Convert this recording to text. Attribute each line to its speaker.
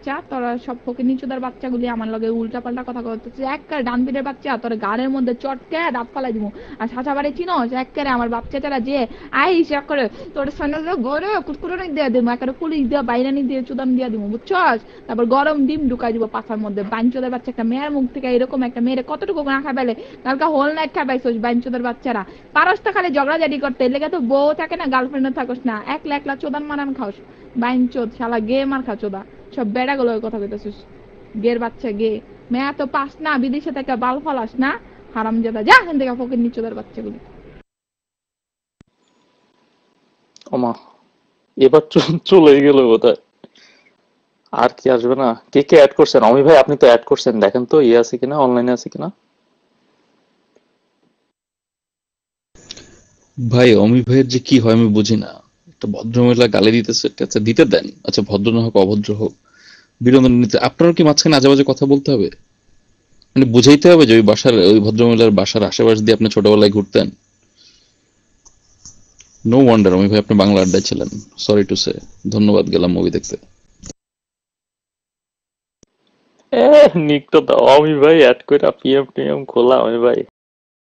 Speaker 1: বাচ্চা, তোরা সব ফকির চোদার বাচ্চাগুলি আমার লগে উল্টা পাল্টা কথা বলতেছে। একবারে ডান পিঠের বাচ্চা, তোর গাড়ের মধ্যে চটকে দাঁত ফালাই দিব। আর সাচা বাড়ি চিনো, একবারে আমার বাচ্চা চারা যে আইস এক করে তোর সামনে গড়ে কুটকুটানি দিয়ে দিব, একবারে পুলিশ দিয়ে বাইরানি দিয়ে চুদান দিয়ে দিব, বুঝছস? তারপর গরম ডিম ঢুকাই দিব পাছার মধ্যে। বাইঞ্চোদের বাচ্চা একটা মেয়ের মুখ থেকে এরকম একটা মেয়েরে কতটুকু না খাইলে, কালকে হোল নাইট খাইছস বাইঞ্চোদের বাচ্চারা। পারস তো খালি ঝগড়াঝাটি করতে, এর লেগে তো বউ থাকে না, গার্লফ্রেন্ডও থাকস না, একলা একলা চোদান মারান খাওস। বাইঞ্চোদ শালা গে মার খা চোদা। সব বেড়া গুলোর কথা কইতাছিস, গের বাচ্চা গে। মেয়া তো পাস না, বিদেশে থেকে বাল ফলাস না, হারামজাদা, যা এখান থেকে ফকির নিচোদার বাচ্চাগুলি।
Speaker 2: ওমা, এবার চলে গেল বোধহয়। আর কি আসবে না? কে কে অ্যাড করছেন? অমি ভাই আপনি তো অ্যাড করছেন, দেখেন তো ইয়ে আছে কিনা, অনলাইনে আছে কিনা।
Speaker 3: ভাই অমি ভাইয়ের যে কি হয় আমি বুঝি না। একটা ভদ্রমহিলা গালি দিতেছে, ঠিক আছে দিতে দেন, আচ্ছা ভদ্র না হোক অভদ্র হোক, বিনোদন নিতে আপনারও কি মাঝখানে আজে বাজে কথা বলতে হবে? মানে বুঝাইতে হবে যে ওই বাসার, ওই ভদ্রমহিলার বাসার আশেপাশ দিয়ে আপনি ছোটবেলায় ঘুরতেন? নো ওয়ান্ডার অমি ভাই আপনি বাংলা আড্ডায় ছিলেন। Sorry to say. ধন্যবাদ, গেলাম মুভি দেখতে।
Speaker 2: নিক তো দাও অমি ভাই, অ্যাড করে পিএম টিএম খোলা অমি ভাই।